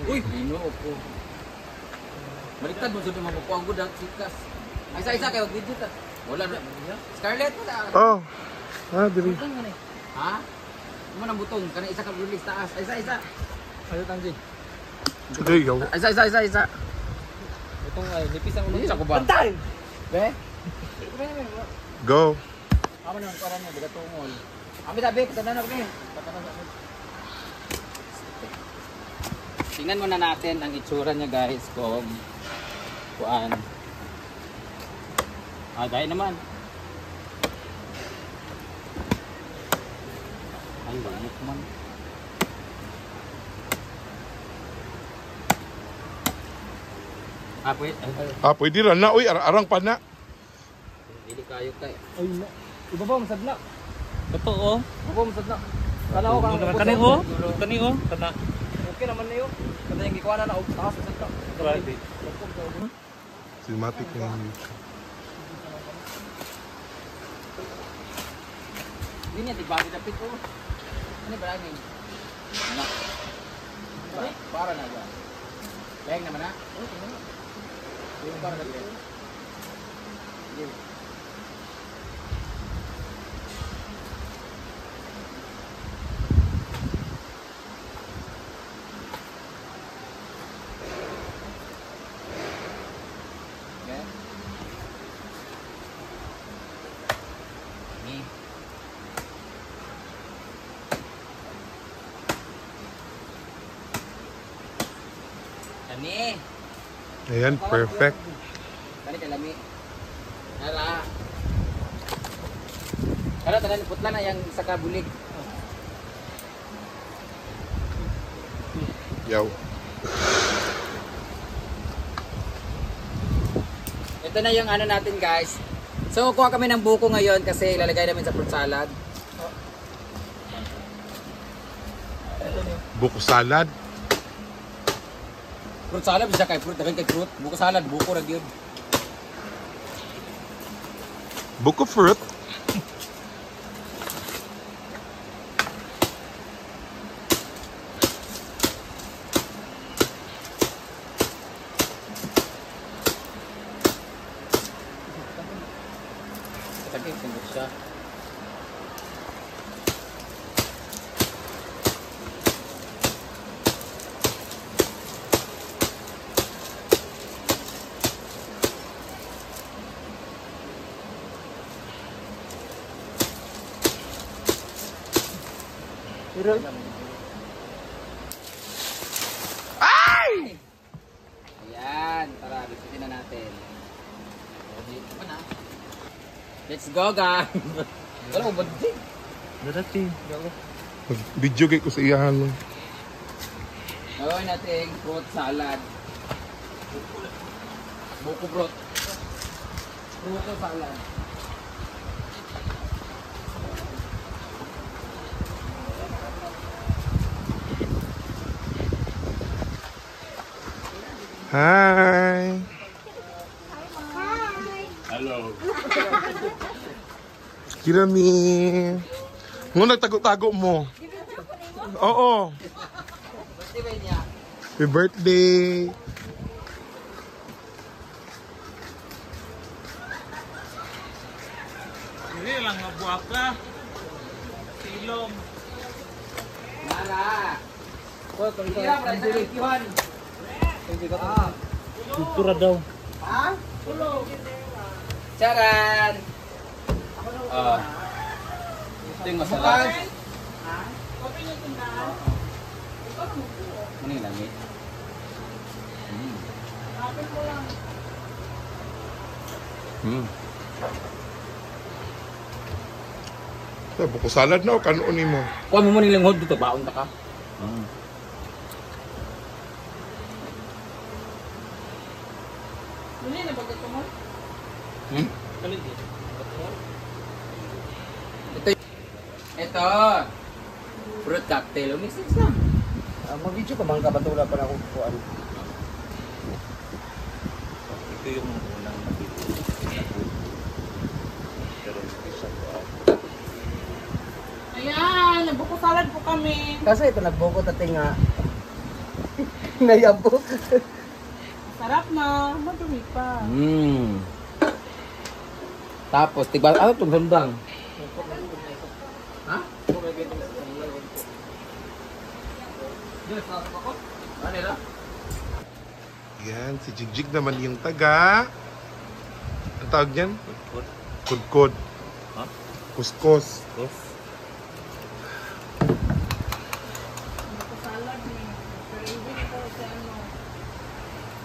Uy, ino ko. Baliktad mo sa mga mapuang ko dang sikas. Isa-isa kayo digit ah. Wala na. Scarlett wala. Oh. Ah, diri. Ha? Mo nang butong kana isa ka release taas. Isa-isa. Ayo tangji. Today, yo. Isa. Itong ay nipis ang ulo. Isa ko ba? Pantay. Be? Go. Amo nang karan mo bigat tungol. Ami tabi kita na ni. Tingnan muna natin ang itsura niya guys kung kuan. Gaya naman. Ay, banyak man. Pwede ra na. Uy, arang pa na. Hindi kayo kay. Ay, iba ba masadna? Totoo. Ako masad na. Kana ko Kani o. Kani o. Kana. Okay naman niyo. Kada yung gikuha na og taas sa ka. Grabe. Cinematic na yun. Hindi niya tibago dapit ko. Ano ba lagi? Anak. Para na ba? Leng naman na. Yung para na ba? Lami. Ayan, perfect. Kani ka lami. Ara. Ara tanan putla na yang saka bulig. Yaw. Ito na yung ano natin guys. So kuha kami ng buko ngayon kasi ilalagay namin sa fruit salad. Buko salad. Fruit salad bisa kay fruit, dagan kay fruit. Buko salad, buko ra gyud. Buko fruit. Sakit sungguh siya. Ay! Ayan, tara, bisutin na natin. Let's go guys! Wala mo ba din? Darating. Video kay ko sa iyahan. Gawin natin fruit salad. Buko fruit. Buko salad. Hi. Hello. Kirami. Mo nagtago-tago mo. Oo. Happy birthday. Hindi lang mabuak ka. Silong. Nara! Kira mo na sa ikiwan. Kultura daw. Ha? Charan! Ito yung masarap. Ano yung langit? Buko salad na o kanon ni mo? Kuha mo mo nilang hod dito, baon ta ka. Hindi na ba ito mo? Ito. Fruit cocktail. Mix lang. Mag-video ka bang kabatula pa na ako kuhaan? Ito yung unang nabili. Pero isa ko Ayan, nabuko salad po kami. Kasi ito nagbuko tating nga. Nayabo. Sarap na. Madumi pa. Tapos, tigba, ano itong sundang? Ha? Ano nila? Yan, si Jigjig naman yung taga. Ang tawag niyan? Kudkod. Ha? Kuskus. Salad ni. Craving ko sa ano.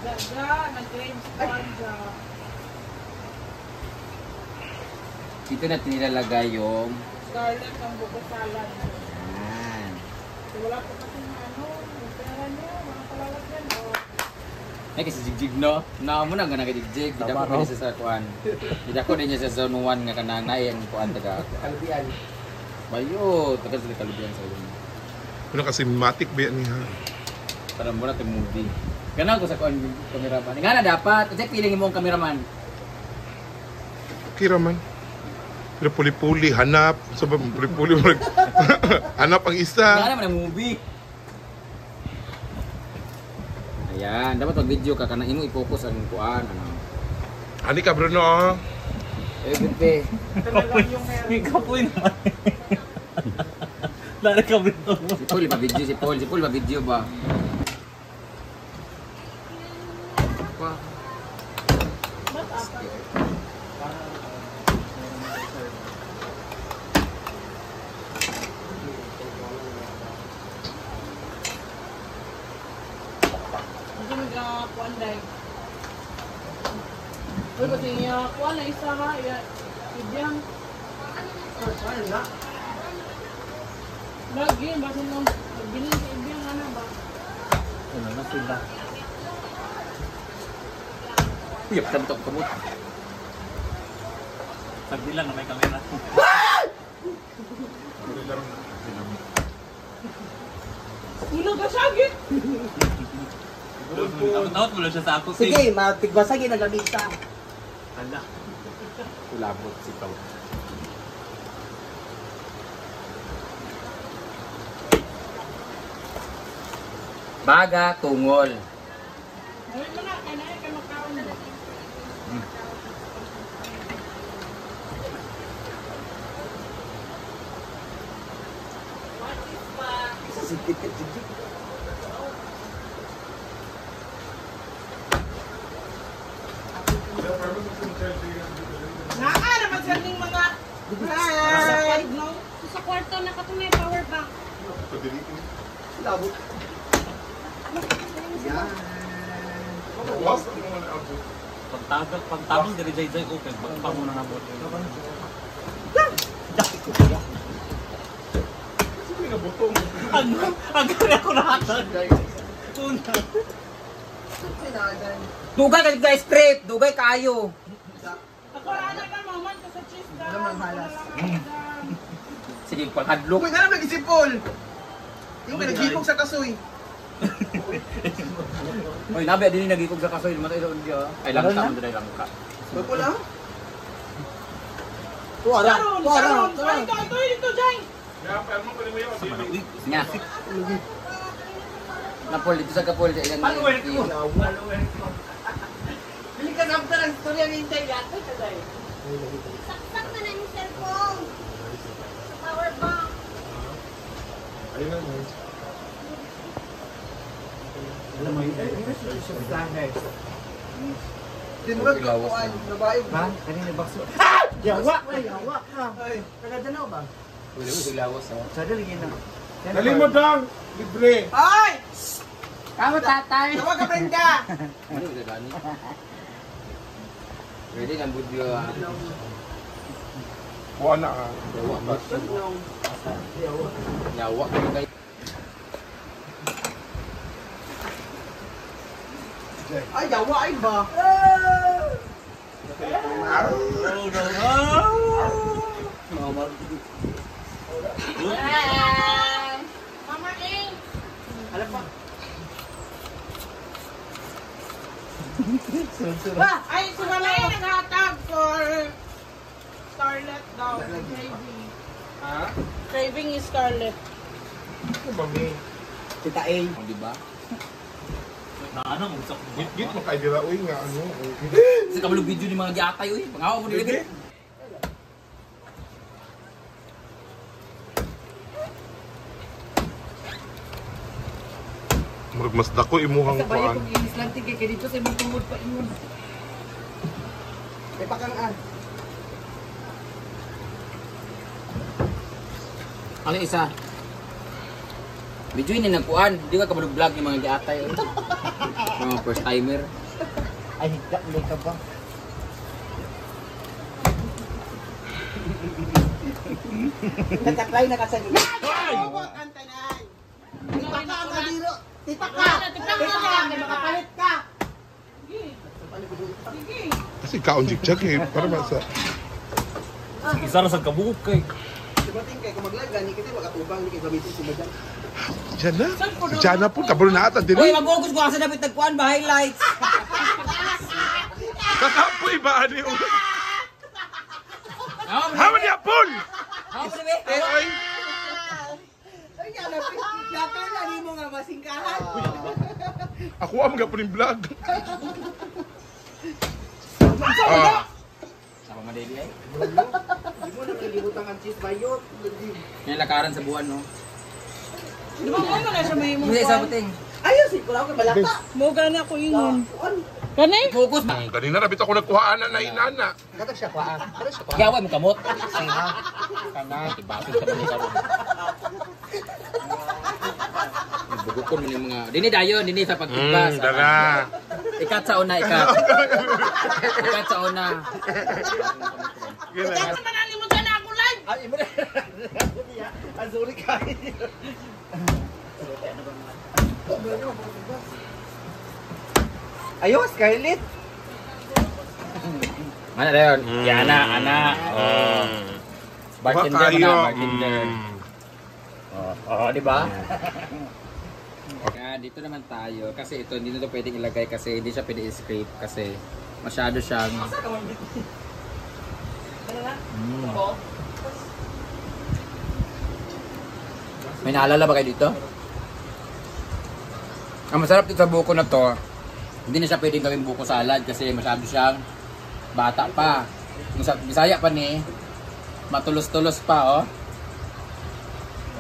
Gaga, nag-crave sponge. Dito natin nilalagay yung... Scarlet ang buko salad. Yan. So, wala po kasi na ano. Yung pera niya. Mga palalagyan. Ay, kasi Jigjig, no? Naamo na nga nag-Jigjig. Hindi ako pwede sa kuan. Hindi ako din niya sa zone 1 nga kananay ang kuan taga. Kalubian. Bayo, taga sa kalubian sa ulo. Ano ka cinematic ba yan niya? Para mo na itong movie. Ganun ko sa kuan cameraman. Nga na dapat. Kasi feeling mo ang cameraman. Okay raman. Pero puli-puli, hanap. So ba, puli-puli mo hanap ang Nga isa. naman ang movie. Ayan, dapat pag video ka, kanang imo i-focus ang kuan. Ano. Ani ka, Bruno? Bebe. May kapoy naman. Lala ka Bruno. Si Paul, ipa-video si Paul. Si Paul, ipa-video ba? Wow. Hindi nag-kuan dahil. Uy, pati niya kuan na isa ha. Ibiyang. Lagi, basta nung nagbilin sa ibiyang ano ba? Ano na sila? Uyap, tamtok kamot. Sagdi lang na may kamera. Ulo ka sagit! Tawat mo lang siya sa ako. Sige, matigbasagi na gamita. Hala. Kulabot si Paul. Baga, tungol. Gawin mo na, kaya na kaya magkaon mo. Sikit-sikit. Naa naman sa ning mga... Hi! No? Sa kwarto na katunay power bank. Labot. Yan. Pagtabang dari Jay open. Pagpang muna na mo. Ang gari ako nakatan. Tuna. Sinagan. Dugay ka guys, straight. Dugay kayo. Ako ana ka maman ka sa cheese ka. Alam ang halas. Sige, pagkadlok. Uy, nga naman nag-isip Paul. Yung pinagigong sa kasoy. Oy, nabi din nagikog sa kasoy, matay doon dia. Ay langka mo dai langka. Ba't wala? Karon, karon. Ito, dito, Jay. Nya. Napol dito sa kapol sa ilang. Bili ka na ng storya ni Inday yata ka dahil. Saksak na na yung cellphone. Sa power bank. Ayun na. Alam mo yun? Tinurag ka po ay nabayog. Ha? Kanina bakso. Yawa! Ay, yawa ka. Ay, taga-danaw ba? Wala mo silawas ha. Sadali yun na. Dali mo dang! Libre! Ay! Kamo tatay. Tawa ka, Brenda! Ano ba gani? Ready ng budyo ha. Kuha na ka. Yawa ka kay. Ay, yawa ay ba? Mama eh. Alam pa. Ay, si Mama yung naghatag for Scarlett daw. Craving. Ha? Craving is Scarlett. Ano ba, May? Tita A. Di ba? Ano, magsak. Git mo kay dira uy nga ano. Sa kabalo video ni mga giatay uy. Pangawa mo dili. Murag mas dako imuhang Sa bayan kuan. kong inis lang tigay kay dito sa imong tungod pa ingon. May pakangaan. Ano isa? Video ni nagkuan, di ka kabalo vlog ni mga giatay uy. Mga first timer. Ay, higda ulit ka ba? Nataklay na kasali. Huwag ang tanan! Tipak ka ang kadiro! Tipak ka! Tipak ka! May makapalit ka! Kasi kaon jig eh para ba sa Isa ra sa kabuk kay. Dibating kay kung mag-live gani kita makatubang ni kay gamitin si madam. Diyan na. Diyan na po kabalo na ata Uy, diri. mag-focus ko kasi dapat nagkuan ba highlights. Kakapoy ba ani uy? Hawa mo. Hawa niya pol. Hawa mo be. Ay. Ay, dapat na ni mo nga masingkahan. Ako am gapon yung vlog. Ah. Sama madali ay. Di mo na kalimutan ang cheese bayot. May lakaran sa buwan no. Di ba mo na siya may Hindi sa buting. Ayos, wala ko balaka. Mo gana ko ingon. Kanay? Focus. Kanina rabit ako nagkuhaan na inana. Katag siya kwaan. Pero siya kwaan. Gawa mo kamot. Kana tibapin ka man karon. Bugukon mo ni mga dini dayon dini sa pagtibas. Dara. Ikat sa una ikat. Ikat sa una. Kasi manalimutan na ako live. Ay, mo na. Azuri ka. Ayos, Scarlett. Mana dayon? Yana, ana. Oh. Bartender mo na, bartender. Oh, di ba? Dito naman tayo kasi ito hindi na ito pwedeng ilagay kasi hindi siya pwede i-scrape kasi masyado siyang May naalala ba kayo dito? Ang masarap dito sa buko na to, hindi na siya pwedeng gawing buko salad kasi masyado siyang bata pa. Kung sa Bisaya pa ni, matulos-tulos pa, oh.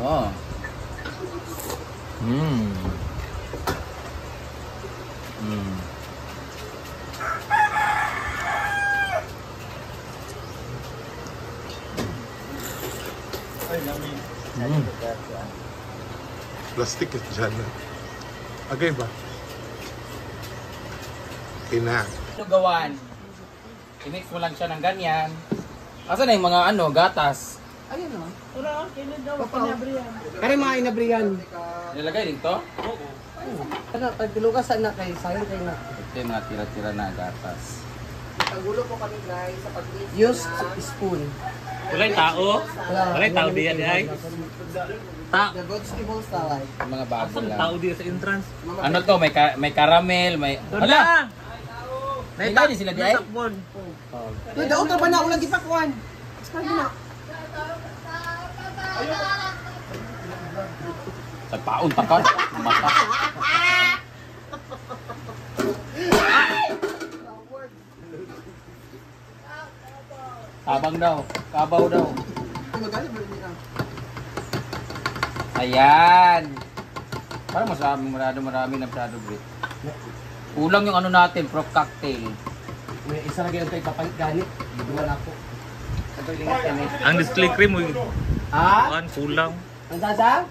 Oh. Mm. Mm. Plastic is dyan na. Agay ba? Okay na. Ano gawan? I-mix mo lang siya ng ganyan. Asa na yung mga ano, gatas? Ayun naman. Ura, kailan daw pinabriyan. Kaya mga inabriyan. Nilagay dito? Ano, pagtilugas na kay sayang kayo na. Ito yung mga tira-tira na gatas. Pagulo po kami guys sa pag-mix. Use spoon. Walay tao. Walay tao diyan ay. The vegetable salad. Yung mga bago Asa lang. tao diya sa entrance? Ano to? May caramel, may... Hala! May tao sila di ay? Nasakbon. Uy, daon ka ba na ulang gipakuan? Sabi na. Tagpaon ta ka. Mata. Tabang daw. Kabaw daw. Magalit ba rin na? Ayan. Parang marami na masyado, Brit. Kulang yung ano natin, prop cocktail. May isa lagi lang tayo papalit ganit. Dua na ako. Ito yung lingat kami. Ang display cream mo Ha? kuan kulang. Ang sasa?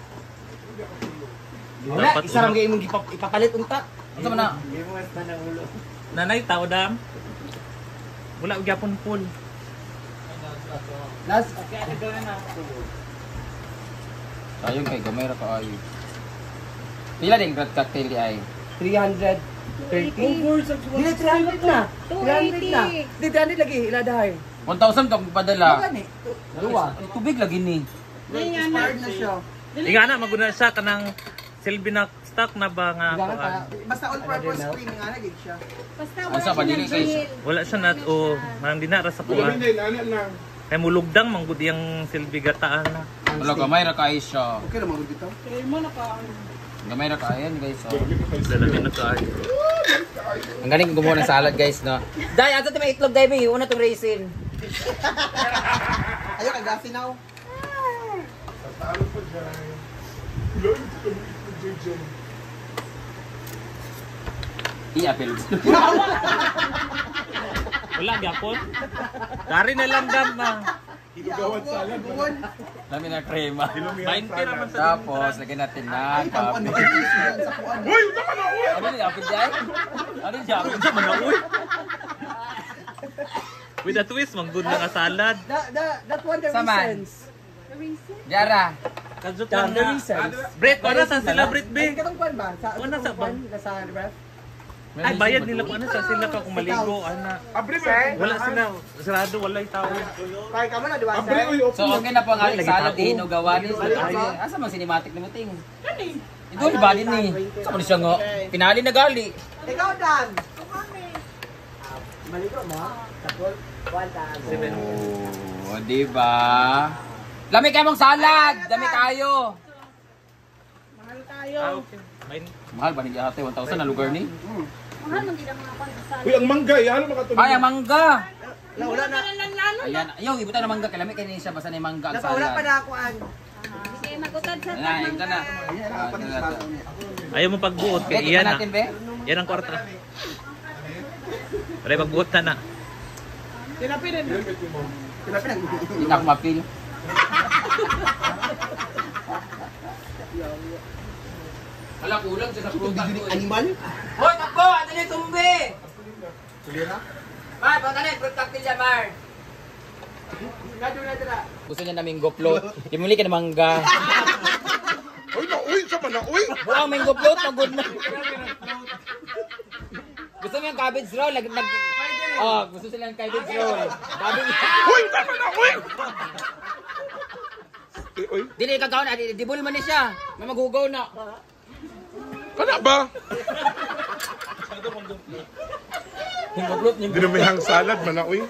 Wala, Dapat isa lang kayo mong ipapalit unta. Ano mo na? Nanay tao dam. Wala gyapon full. Last, Ayun kay gamay ra ka ay. Pila ding prop cocktail di ay? 330. Dili 300 na. 300 na. Di 300 lagi, iladahay. 1,000 ka padala. Gani. Dalawa. Tubig lagi ni. Expired na siya. Inga na maguna siya kanang silbi na stock na ba nga kuan. Basta all-purpose cream nga na siya. Basta Asa pa dili kay Wala siya na o man dinara sa kuan. Ay mulugdang manggud yang silbi gataan na. wala gamay ra kay siya. Okay naman dito. Kaya mo na ka. Gamay na kayan guys. So. Dalamin na tayo. Ang galing gumawa ng salad guys, no? Day, ato tayo may itlog, Day, may una itong raisin. Ayaw, kagasin na ako. Talo pa dyan. Kulang ito kami ito dyan. I-apel. Wala, gapon. Dari na lang dam na. Gawad salad. Dami na krema. 20 naman sa Tapos, lagyan natin na Ano kape. sa kuwan? Uy! Tama na! Uy! Ano yung apel dyan? Ano yung apel dyan? Manauy. With a twist, manggod na ka salad. That one, the Saman. reasons. Jara. Kazut Yeah, lang the nga. reasons. Brett, wala sa sila, Brett, Ay, be. katong kuwan ba? Sa Wala sa kuwan? Nasa ref? Ay, bayad nila kung ano sa sila ka kung maligo, ana. Abre Sir? Wala sila, sarado, wala yung tao. Kaya ka mo na, di ba, Abre! sir? Uy! So, okay na po ang ating Lagi salad. tao. Hinugawan. Asa man cinematic na muting? Ito, di ba din ni? Sa kung siya nga, pinali na gali. Ikaw, Dan. Maligo mo? Tapos, 1,000. Oh, di ba? Lami kayo mong salad! Dami kayo! Mahal tayo. Ah, okay. Mahal ba niya ate? 1,000 na lugar ni? Mahal man gid ang mga pandesal. Uy! Ang mangga! Ihalo makatulog. Ay, ang mangga! Wala na. Ayan, ayaw, ibutan na mangga. Kalami kayo niya siya basta na yung mangga ang Wala pa salad. na ako, an. Sige, magutad sa Ayan, ito na. Ayaw mo pagbuot, Okay, kaya iyan na. natin, be? Yan ang kwarta. Pare, pagbuot na na. Tinapin na. Hindi na ako mapil. Wala, kulang siya sa prutas ko. Animal? Hoy, takbo! Ano na yung tumbi? Mar, baka na yung fruit cocktail siya, Mar. Gusto niya namin goplot. Imuli ka na mangga. Uy! Na! Uy! Sama na! Uy! Buang mango float, pagod na. Gusto mo yung cabbage roll? Oh, gusto sila ng cabbage roll. Sabi niya. Uy! Tama na! Uy! Uy! Dili kagaon, dibul man ni siya. May maghugaw na. Kana ba? Yung goplot, yung Dinumihang salad man na, uy.